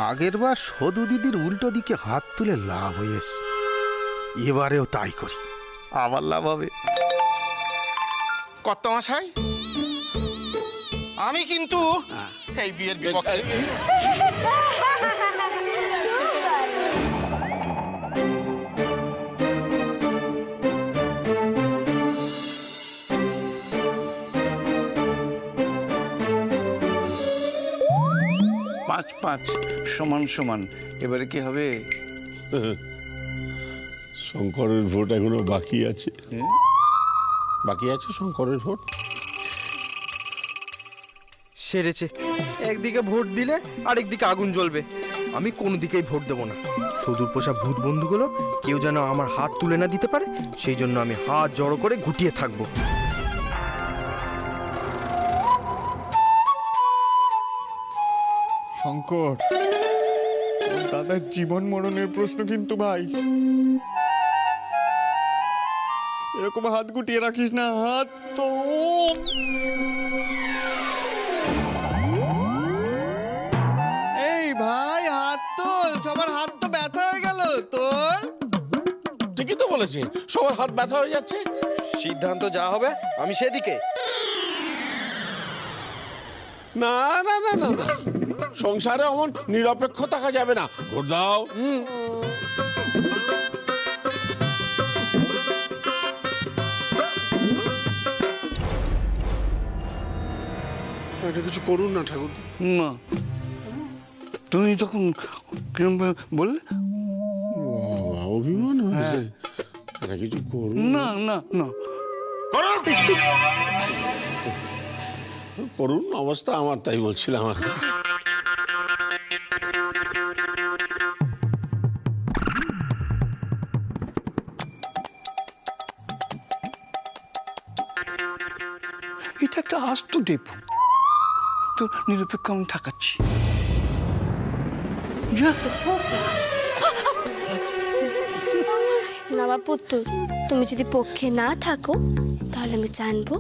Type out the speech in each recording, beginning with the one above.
আগের বার সদু দিদির উল্টো দিকে হাত তুলে লাভ হয়েছে, এবারেও তাই করি, আবার লাভ হবে। কর্তামশাই, আমি কিন্তু এই বিয়ের বিপক্ষে। পাঁচ পাঁচ সমান সমান, এবারে কি হবে? শঙ্করের ভোট এখনো বাকি আছে। বাকি আছে শঙ্করের ভোট। সেরেছে, একদিকে ভোট দিলে আরেকদিকে আগুন জ্বলবে। আমি কোনো দিকেই ভোট দেবো না। সুদূর পোষা ভূত বন্ধুগুলো কেউ যেন আমার হাত তুলে না দিতে পারে, সেই জন্য আমি হাত জড়ো করে গুটিয়ে থাকবো। শঙ্কর, দাদার জীবন মরণের প্রশ্ন কিন্তু ভাই। এরকম হাত গুটিয়ে রাখিস না, হাত তো। এই ভাই, হাত তোল, সবার হাত তো ব্যথা হয়ে গেল, তোল। ঠিকই তো বলেছে, সবার হাত ব্যথা হয়ে যাচ্ছে। সিদ্ধান্ত যা হবে আমি সেদিকে। না না না না না, সংসারে অমন নিরপেক্ষ থাকা যাবে না। ভোট দাও। এটা কিছু করুন না ঠাকুর। না, তুমি তখন কিরম বললে? অভিমান হয়েছে, এটা কিছু করুন না না না, করুন। অবস্থা আমার, তাই বলছিলাম। এটা একটা আস্ত ডেপু, তো নিরপেক্ষ আমি থাকাচ্ছি। নবাবপুত্র, তুমি যদি পক্ষে না থাকো তাহলে আমি জানবো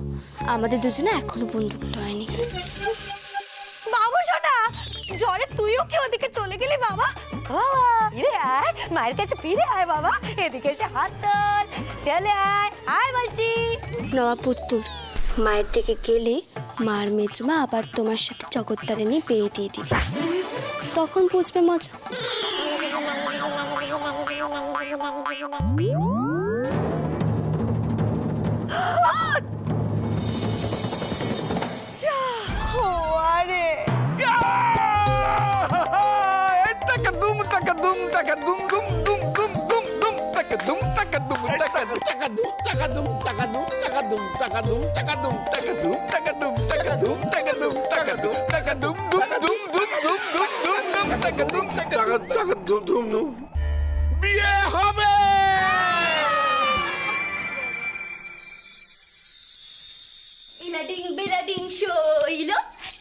আমাদের দুজনে এখনো বন্ধুত্ব হয়নি। বাবু সোনা, জ্বরে তুইও কি ওদিকে চলে গেলি বাবা? ফিরে আয়, মায়ের কাছে ফিরে আয় বাবা, এদিকে এসে হাত তোল, চলে আয়, আয় বলছি। নবাবপুত্র, মায়ের দিকে গেলে মার মেজমা আবার তোমার সাথে জগত্তারিণী বিয়ে দিয়ে দিবে, তখন বুঝবে মজা। বিয়ে হবে।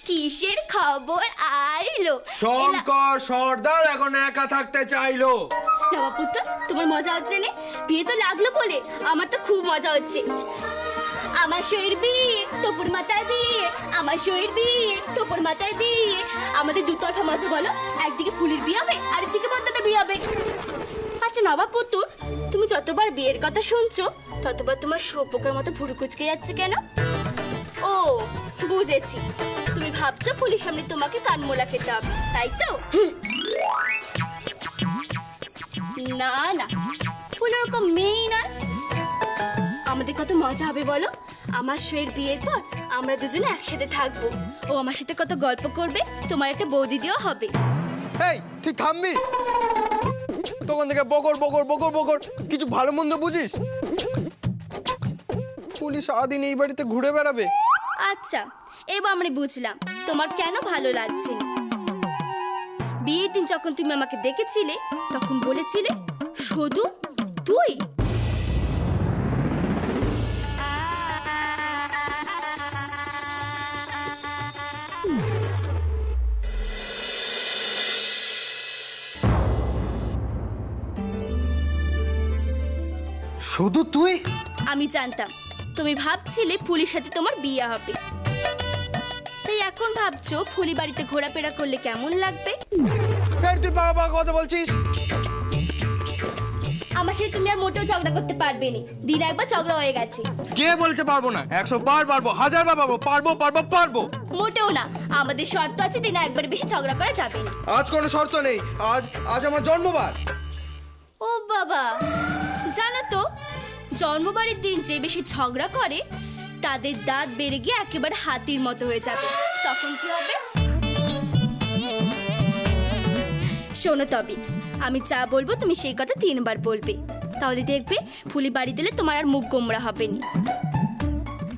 কিসের খবর আইলো? শঙ্কর সর্দার এখন একা থাকতে চাইলো। নবাবপুত্র, তোমার মজা হচ্ছে না? বিয়ে তো লাগলো বলে আমার তো খুব মজা হচ্ছে। আমার শরীর বিয়ে তোপুর মাথায় দিয়ে, আমার শরীর বিয়ে তোপুর মাথায় দিয়ে। আমাদের দুতরফা মজা বলো, একদিকে ফুলের বিয়ে হবে, আরেকদিকে পদ্মাতে বিয়ে হবে। আচ্ছা নবাবপুত্র, তুমি যতবার বিয়ের কথা শুনছো ততবার তোমার সৌপকের মতো ভুরু কুচকে যাচ্ছে কেন? ও বুঝেছি, তুমি ভাবছো ফুলের সামনে তোমাকে কানমোলা খেতে হবে, তাই তো? না না, ফুল ওরকম মেয়েই নয়। আমাদের কত মজা হবে বলো, আমার শোয়ের বিয়ের পর আমরা দুজনে একসাথে থাকবো। ও আমার সাথে কত গল্প করবে, তোমার একটা বৌদি দিয়েও হবে। এই তুই থামবি? তখন থেকে বকর বকর বকর বকর, কিছু ভালো মন্দ বুঝিস? পুলিশ সারাদিন এই বাড়িতে ঘুরে বেড়াবে। আচ্ছা, এবার আমি বুঝলাম তোমার কেন ভালো লাগছে না। বিয়ের দিন যখন তুমি আমাকে দেখেছিলে তখন বলেছিলে শুধু তুই। শুধু তুই? আমি জানতাম তুমি ভাবছিলে পুলিশের সাথে তোমার বিয়ে হবে, তাই এখন ভাবছো ফুলি বাড়িতে ঘোরাফেরা করলে কেমন লাগবে? ফের তুই বাবা কথা বলছিস? আমার সাথে তুমি আর মোটেও ঝগড়া করতে পারবে না, দিন একবার ঝগড়া হয়ে গেছে। কে বলেছে পারবো না? 100 বার পারবো, 1000 বার পারবো, পারবো পারবো পারবো। মোটেও না, আমাদের শর্ত আছে দিনে একবার বেশি ঝগড়া করা যাবে না। আজ কোনো শর্ত নেই, আজ আমার জন্মবার। ও বাবা, জানো তো জন্মবারের দিন যে বেশি ঝগড়া করে তাদের দাঁত বেড়ে গিয়ে একেবারে হাতির মতো হয়ে যাবে। তখন কি হবে? শোনো তবে, আমি যা বলবো তুমি সেই কথা 3 বার বলবে, তাহলে দেখবে ফুলি বাড়ি দিলে তোমার আর মুখ গোমড়া হবে না।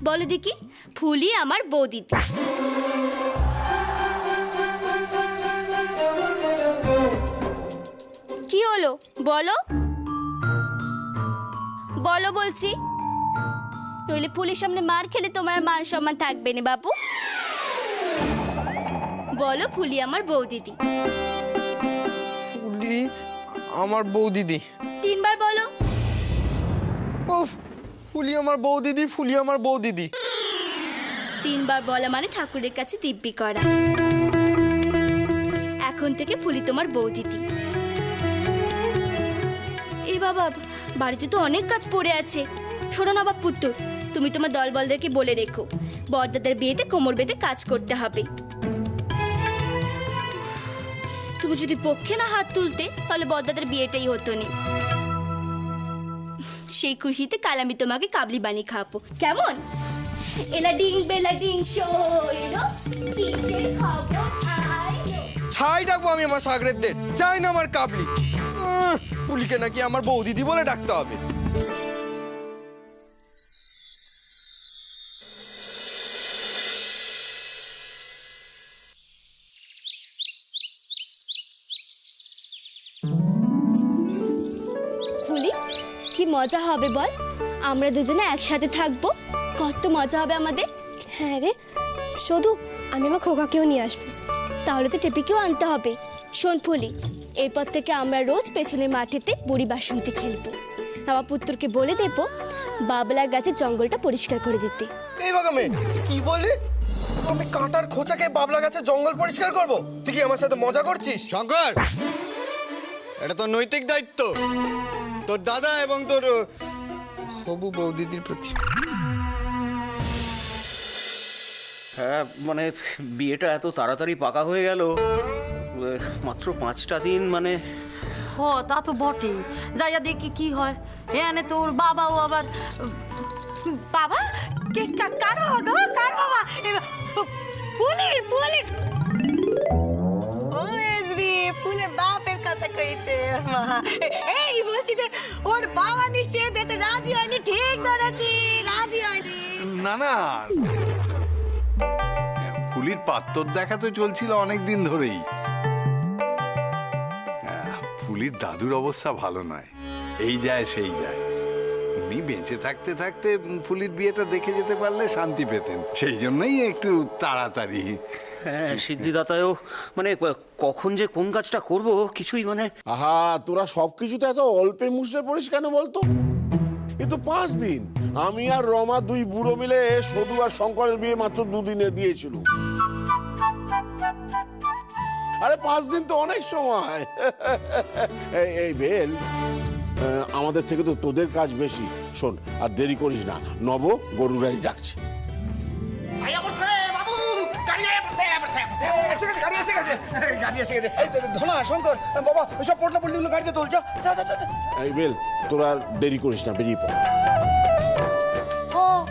বলো দেখি, ফুলি আমার বৌদিদি। কি হলো বলো, বলো বলছি, নইলে ফুলির সামনে মার খেলে তোমার আর মান সম্মান থাকবে না বাবু। বলো, ফুলি আমার বৌদিদি। ফুলি আমার বৌদিদি। 3 বার বলো। উফ, ফুলি আমার বৌদিদি, ফুলি আমার বৌদিদি। 3 বার বলা মানে ঠাকুরের কাছে দিব্যি করা। এখন থেকে ফুলি তোমার বৌদিদি। এই বাবা, বাড়িতে তো অনেক কাজ পড়ে আছে। শোনো না বাপ পুত্তর, তুমি তোমার দলবলদেরকে বলে রেখো বড়দাদের বিয়েতে কোমর বেঁধে কাজ করতে হবে। তুমি যদি পক্ষে না হাত তুলতে তাহলে বড়দাদের বিয়েটাই হতো না। সেই খুশিতে কাল আমি তোমাকে কাবলি বানিয়ে খাওয়াবো, কেমন? এলা ডিং বেলা ডিং শোইলো কিসের খবর আইলো। ছাই ডাকবো আমি আমার সাগরেদদের, চাই না আমার কাবলি। ফুলিকে নাকি আমার বৌদিদি বলে ডাকতে হবে। ফুলি, কি মজা হবে বল, আমরা দুজনে একসাথে থাকবো, কত মজা হবে আমাদের। হ্যাঁ রে, শুধু আমি আমার খোকাকেও নিয়ে আসবো। তাহলে তো টেপিকেও আনতে হবে। শোন ফুলি, এরপর থেকে আমরা রোজ পেছনের মাঠেতে বুড়ি বাসন্তী খেলবো। আমার পুত্রকে বলে দেবো বাবলার গাছের জঙ্গলটা পরিষ্কার করে দিতে। এই বাগামে কি বলি? আমি কাঁটার খোঁচাকে বাবলা গাছে জঙ্গল পরিষ্কার করব? তুই কি আমার সাথে মজা করছিস? শঙ্কর, এটা তোর নৈতিক দায়িত্ব তোর দাদা এবং তোর হবু বৌদিদির প্রতি। হ্যাঁ, মানে বিয়েটা এত তাড়াতাড়ি পাকা হয়ে গেল, মাত্র 5টা দিন। মানে হ, তা তো বটে। যাইয়া দেখি কি হয়। এনে তোর বাবাও আবার বাবা কার বাবা গো, কার বাবা? ফুলের ফুলের ফুলের বাপের কথা কইছে মা। এই বলছি যে ওর বাবা নিশ্চয়ই বেতে রাজি হয়নি। ঠিক ধরেছি, রাজি হয়নি। না না, ফুলির পাত্তর দেখা তো চলছিল অনেক দিন ধরেই। ফুলির দাদুর অবস্থা ভালো নয়, এই যায় সেই যায়। উনি বেঁচে থাকতে থাকতে ফুলির বিয়েটা দেখে যেতে পারলে শান্তি পেতেন, সেই জন্যই একটু তাড়াতাড়ি। হ্যাঁ, সিদ্ধিদাতায়ও মানে কখন যে কোন কাজটা করব কিছুই মানে। আহা, তোরা সবকিছুতে এত অল্পে মুষড়ে পড়িস কেন বলতো? কিন্তু 5 দিন আমি আর রমা 2 বুড়ো মিলে সদু আর শঙ্করের বিয়ে মাত্র 2 দিনে দিয়েছিল। আরে 5 দিন তো অনেক সময়। এই বেল, আমাদের থেকে তো তোদের কাজ বেশি। শোন, আর দেরি করিস না, নব গরুর গাড়ি ডাকছে। এই বেল, তোরা আর দেরি করিস না, বেরিয়ে পড়।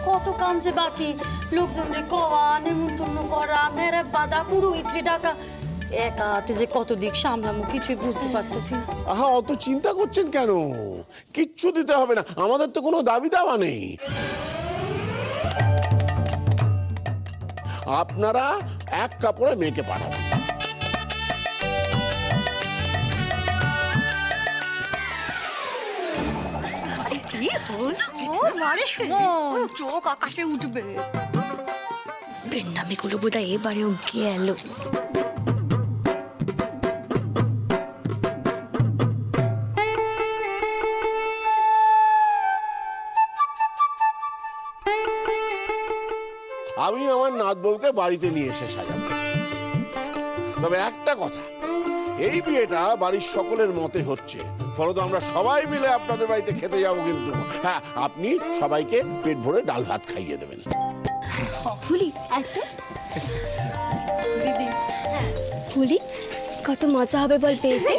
কত কাম যে বাকি, লোকজনকে কওয়া, নেমন্তন্ন করা, মেরে বাঁধা, পুরোহিত্রী ডাকা, একা হাতে যে কত দিক সামলামো কিছুই বুঝতে পারতেছি না। আহা, অত চিন্তা করছেন কেন? কিচ্ছু দিতে হবে না, আমাদের তো কোনো দাবি দাওয়া নেই। আপনারা এক কাপড়ে মেয়েকে পাঠাবেন। কি হল? ওর মারে শোন, চোখ আকাশে উঠবে। বেন্নামিগুলো বোধহয় এবারেও গেল। আমি আমার নাত বউকে বাড়িতে নিয়ে এসে সাজাবো। তবে একটা কথা, এই বিয়েটা বাড়ির সকলের মতে হচ্ছে, ফলত আমরা সবাই মিলে আপনাদের বাড়িতে খেতে যাবো। কিন্তু হ্যাঁ, আপনি সবাইকে পেট ভরে ডাল ভাত খাইয়ে দেবেন। ফুলি আচ্ছা দিদি ফুলি কত মজা হবে বল পেতে।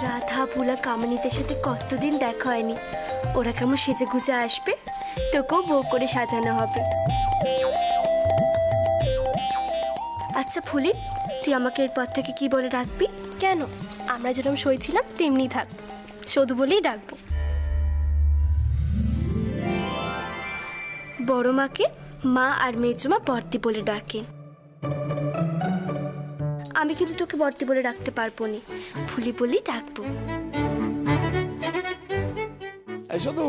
রাধা ভোলা কামিনীদের সাথে কতদিন দেখা হয়নি, ওরা কেমন সেজে গুজে আসবে, তোকেও বউ করে সাজানো হবে। আচ্ছা ফুলি, তুই আমাকে এরপর থেকে কি বলে রাখবি? কেন, আমরা যেরকম সইছিলাম তেমনি থাক, শুধু বলেই ডাকবো। বড় মাকে মা আর মেজমা বর্তি বলে ডাকে। আমি কিন্তু তোকে বর্তি বলে ডাকতে পারবো না, ফুলি বলেই ডাকবো। এই শুধু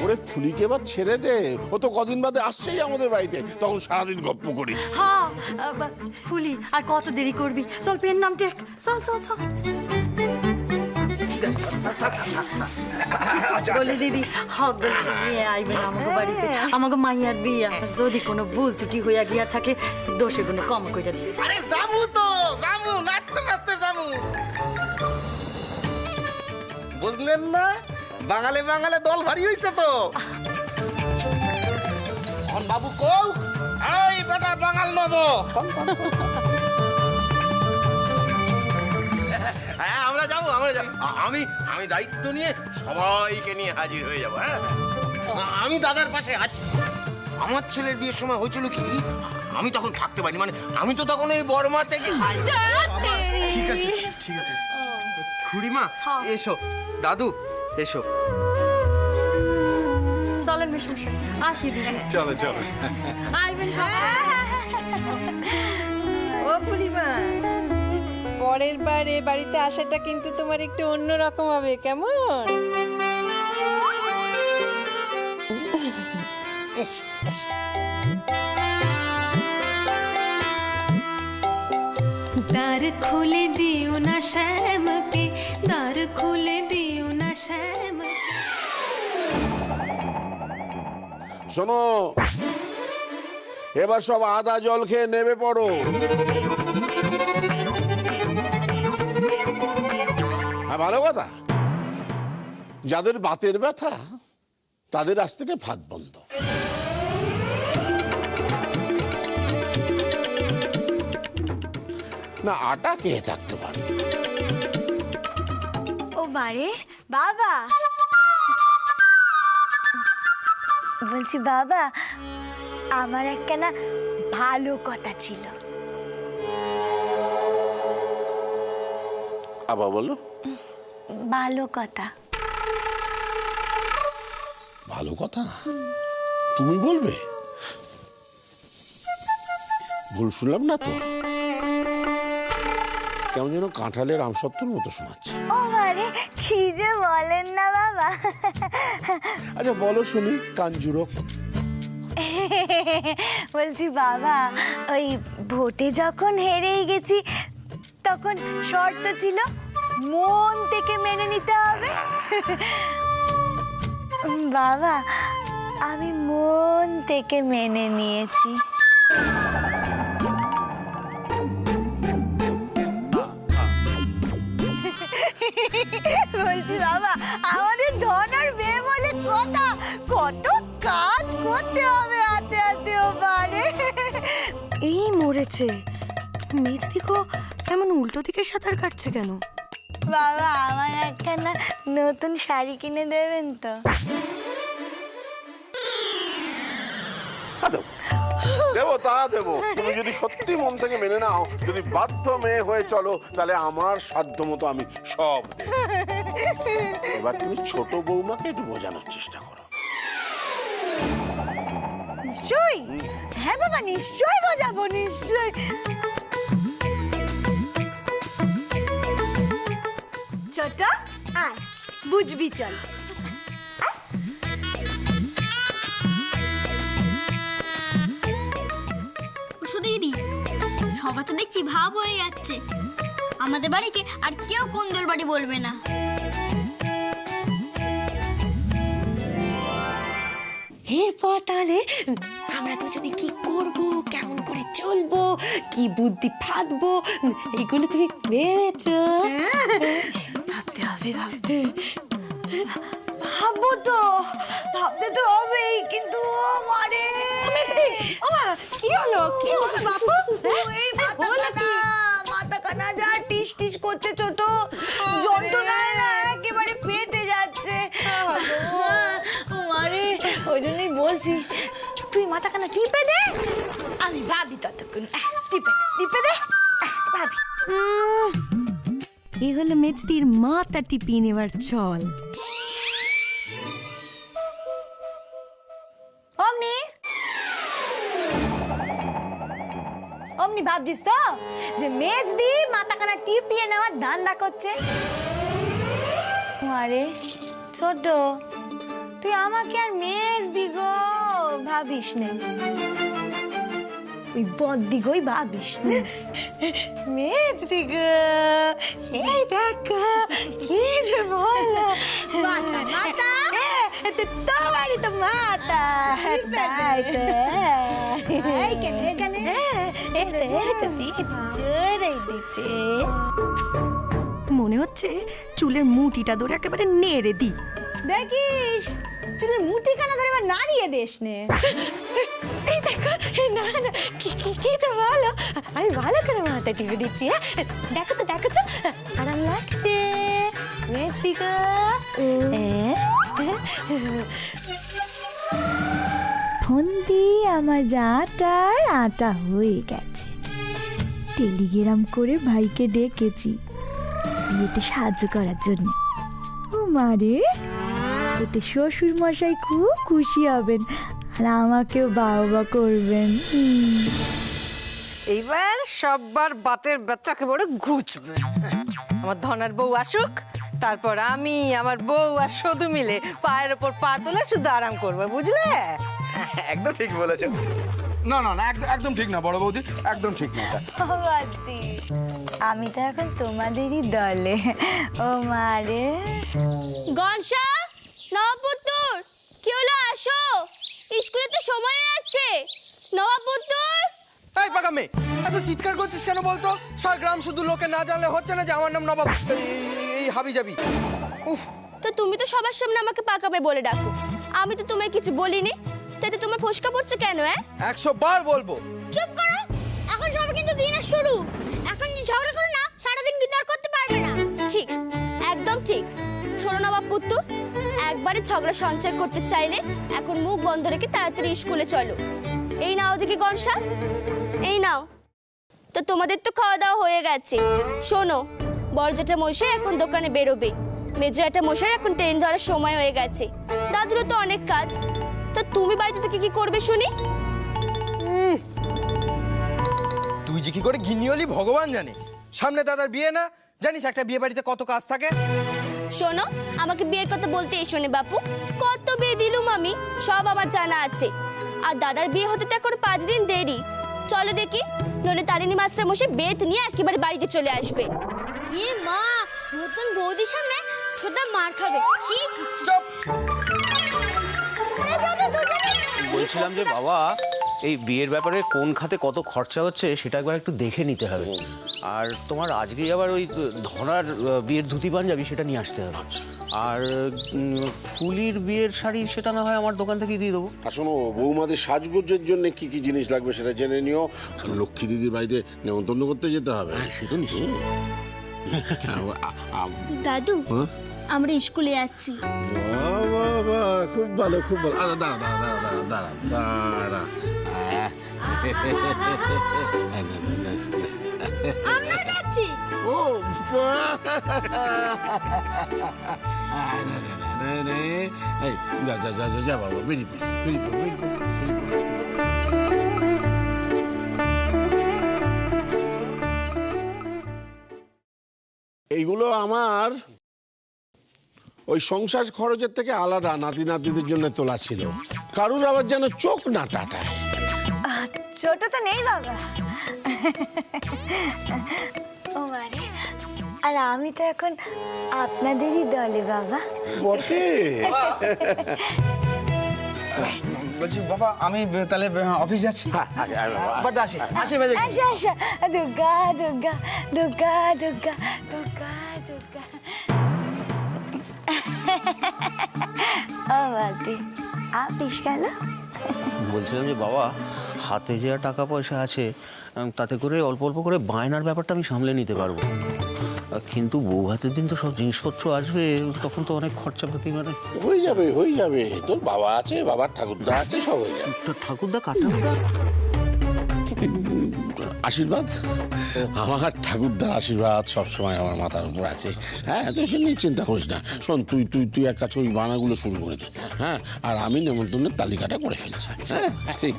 ওরে ফুলিকে এবার ছেড়ে দে, ও তো কদিন বাদে আসছেই আমাদের বাড়িতে, তখন সারাদিন গপ্প করি। হ্যাঁ ফুলি, আর কত দেরি করবি? চল পেন নাম টেক, চল চল চল। বলি দিদি, হক নিয়ে আইবেন আমাকে বাড়িতে, আমাকে মাইয়ার বিয়া। যদি কোনো ভুল ত্রুটি হইয়া গিয়া থাকে, দোষে গুণে কম কইরা দিই। আরে যাবো তো, যাবো, নাচতে নাচতে যাবো। বুঝলেন না, বাঙালি বাঙালি দল ভারী হইছে তো। এখন বাবু কও, এই বেটা বাঙাল নব। হ্যাঁ আমরা যাবো, আমরা যাবো। আমি আমি দায়িত্ব নিয়ে সবাইকে নিয়ে হাজির হয়ে যাবো। হ্যাঁ, আমি দাদার পাশে আছি। আমার ছেলের বিয়ের সময় হয়েছিল কি, আমি তখন থাকতে পারিনি, মানে আমি তো তখন এই বর্মা থেকে। ঠিক আছে ঠিক আছে। খুড়িমা এসো, দাদু এসো। চলেন মেশমশাই, আসি দিদি। চলো চলো। আইবেন সবাই। ও ফুলিমা, পরের বার এ বাড়িতে আসাটা কিন্তু তোমার একটু অন্যরকম হবে, কেমন? দ্বার খুলে দিও না শ্যামকে, দ্বার খুলে দিও না শ্যাম। শোনো, এবার সব আদা জল খেয়ে নেমে পড়ো। হ্যাঁ, ভালো কথা, যাদের বাতের ব্যথা তাদের আজ থেকে ভাত বন্ধ। না, আটা কে থাকতে পারে। ও বারে বাবা, বলছি বাবা, আমার একটা না ভালো কথা ছিল। আবার বলো। ভালো কথা। ভালো কথা তুমি বলবে? ভুল শুনলাম না তো? কেমন যেন কাঁঠালের আমসত্বর মতো শোনাচ্ছে। ও বারে, কি যে বলেন না বাবা। আচ্ছা বলো শুনি, কান জুড়ক। বলছি বাবা, ওই ভোটে যখন হেরেই গেছি, তখন শর্ত ছিল মন থেকে মেনে নিতে হবে। বাবা, আমি মন থেকে মেনে নিয়েছি। বলছি বাবা, আমাদের ধন আর মেয়ে বলে কথা, কত কাজ করতে হবে হাতে হাতে। ও বারে, এই মরেছে মেজ, দিকো কেমন উল্টো দিকে সাঁতার কাটছে কেন? বাবা, আমার একটা না নতুন শাড়ি কিনে দেবেন তো? দেবো, তা দেবো। তুমি যদি সত্যি মন থেকে মেনে নাও, যদি বাধ্য মেয়ে হয়ে চলো, তাহলে আমার সাধ্য মতো আমি সব দেব। এবার তুমি ছোট বৌমাকে একটু বোঝানোর চেষ্টা করো। নিশ্চয়ই, হ্যাঁ বাবা, নিশ্চয়ই বোঝাবো, নিশ্চয়ই। ছোট আয়, বুঝবি, চল। দিদি, সবাই তো দেখছি ভাব হয়ে যাচ্ছে, আমাদের বাড়িকে আর কেউ কোন্দল বাড়ি বলবে না। এরপর তাহলে আমরা দুজনে কি করব, কেমন করে চলবো, কি বুদ্ধি ফাঁদবো, এগুলো তুমি ভেবেছো? ভাবতে হবে, ভাববো তো, ভাবতে তো হবেই, কিন্তু মানে কি হলো, কি হলো বাপু? এই মাথা কানা যা টিস টিস করছে, ছোট যন্ত্রণায় না একেবারে পেটে যাচ্ছে। মানে ওই জন্যই বলছি, তুই মাথা কানা টিপে দে, আমি ভাবি ততক্ষণ। টিপে দে, ভাবি। এই হলো মেজদির মাথা টিপিয়ে নেবার চল। অমনি অমনি ভাবছিস তো যে মেজদি মাথা কানা টিপিয়ে নেওয়ার ধান্দা করছে? আরে ছোট, তুই আমাকে আর মেজদি গো ভাবিস না, ওই বদ্দি গোই ভাবিস। মেজদি গো, এই দেখো কি যে বলো, মাথা তোমারই তো মাথা, মনে হচ্ছে চুলের মুঠিটা ধরে একেবারে নেড়ে দি। দেখিস চুলের মুঠি কানা ধরে এবার নাড়িয়ে দিস নে। এই দেখো, না না কি তো বলো, আমি ভালো করে মাথা টিপে দিচ্ছি। দেখো তো আরাম লাগছে মেথিকা। ফন্দি আমার যা আটার আটা হয়ে গেছে, টেলিগ্রাম করে ভাইকে ডেকেছি বিয়েতে সাহায্য করার জন্য। ও মারে, এতে শ্বশুর মশাই খুব খুশি হবেন আর আমাকেও বাবা করবেন। এইবার সববার বাতের ব্যথা একেবারে ঘুচবে। আমার ধনার বউ আসুক, তারপর আমি আমার বউ আর শুধু মিলে পায়ের ওপর পা তুলে শুধু আরাম করবো, বুঝলে? একদম ঠিক বলেছেন। না না না, একদম ঠিক না বড় বৌদি, একদম ঠিক না এটা। আমি তো এখন তোমাদেরই দলে। ও মারে গনসা, নবাবপুত্তর, কি হলো? আসো, স্কুলে তো সময় আছে। নবাবপুত্তর। এই পাকা মেয়ে, এত চিৎকার করছিস কেন বলতো? সার গ্রাম শুধু লোকে না জানলে হচ্ছে না যে আমার নাম নবাব এই হাবি যাবি। উফ, তো তুমি তো সবার সামনে আমাকে পাকামে বলে ডাকো, আমি তো তোমায় কিছু বলিনি, তাতে তোমার ফসকা পড়ছে কেন? 100 বার বলবো। চুপ করো, এখন সবে কিন্তু দিনের শুরু, এখন ঝগড়া করো না, সারাদিন কিন্তু আর করতে পারবে না। ঠিক, একদম ঠিক। শোনো নবাবপুত্তর, একবারে ঝগড়া সঞ্চয় করতে চাইলে এখন মুখ বন্ধ রেখে তাড়াতাড়ি স্কুলে চলো। এই নাও দিকে গনসা, এই নাও। তো তোমাদের তো খাওয়া দাওয়া হয়ে গেছে। শোনো, বড়জেঠা মশাই এখন দোকানে বেরোবে, মেজোটা মশাই এখন ট্রেন ধরার সময় হয়ে গেছে, দাদুরও তো অনেক কাজ। তা তুমি বাড়িতে থেকে কি করবে শুনি? তুই যে কি করে ঘিন্নি হলি ভগবান জানে। সামনে দাদার বিয়ে না, জানিস একটা বিয়ে বাড়িতে কত কাজ থাকে। শোনো, আমাকে বিয়ের কথা বলতে এসো না বাপু, কত বিয়ে দিলুম আমি, সব আমার জানা আছে। আর দাদার বিয়ে হতে তো এখন 5 দিন দেরি। চলো দেখি, নইলে তারিণী মাস্টার মশাই বেত নিয়ে একেবারে বাড়িতে চলে আসবে। মা, নতুন বৌদির সামনে ছোটা মার খাবে। চুপ। বলছিলাম যে বাবা, এই বিয়ের ব্যাপারে কোন খাতে কত খরচা হচ্ছে সেটা একবার একটু দেখে নিতে হবে। আর তোমার আজকেই আবার ওই ধনার বিয়ের ধুতি পাঞ্জাবি সেটা নিয়ে আসতে হবে। আর ফুলির বিয়ের শাড়ি সেটা না হয় আমার দোকান থেকেই দিয়ে দেবো। আর শোনো, বৌমাদের সাজগোজের জন্য কি কি জিনিস লাগবে সেটা জেনে নিও। লক্ষ্মী দিদির বাড়িতে নেমন্তন্ন করতে যেতে হবে। সে তো নিশ্চয়ই। দাদু, আমরা স্কুলে যাচ্ছি। বাবা, খুব ভালো খুব ভালো। দাঁড়া দাঁড়া দাঁড়া দাঁড়া দাঁড়া দাঁড়া। আমরা যাচ্ছি। ও যা যা যা যা বাবা, বেরিয়ে এইগুলো আমার ওই সংসার খরচের থেকে আলাদা নাতি নাতিদের জন্য তোলা ছিল। কারুর আবার যেন চোখ না টাটায়। ছোট তো নেই বাবা। ও মারে, আর আমি তো এখন আপনাদেরই দলে বাবা। বটে। বলছি বাবা আমি তাহলে অফিস যাচ্ছি। বাট আসি আসি বাজে। আচ্ছা আচ্ছা দুর্গা দুর্গা দুর্গা দুর্গা দুর্গা দুর্গা ও বাদি আপিস গেল। বলছিলাম যে বাবা, হাতে যে আর টাকা পয়সা আছে তাতে করে অল্প অল্প করে বায়নার ব্যাপারটা আমি সামলে নিতে পারবো, কিন্তু বউ হাতের দিন তো সব জিনিসপত্র আসবে, তখন তো অনেক খরচাপাতি। মানে হয়ে যাবে তোর বাবা আছে, বাবার ঠাকুরদা আছে, সব হয়ে যাবে। ঠাকুরদা কার ঠাকুরদা? আশীর্বাদ, আমার ঠাকুরদার আশীর্বাদ সবসময় আমার মাথার উপর আছে। হ্যাঁ, তুই সে নিয়ে চিন্তা করিস না। শোন, তুই এক কাছে ওই বানাগুলো শুরু করে দে। হ্যাঁ, আর আমি নেমন্তন্নের তালিকাটা করে ফেলছি। হ্যাঁ, ঠিক।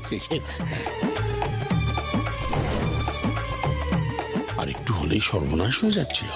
আর একটু হলেই সর্বনাশ হয়ে যাচ্ছিল।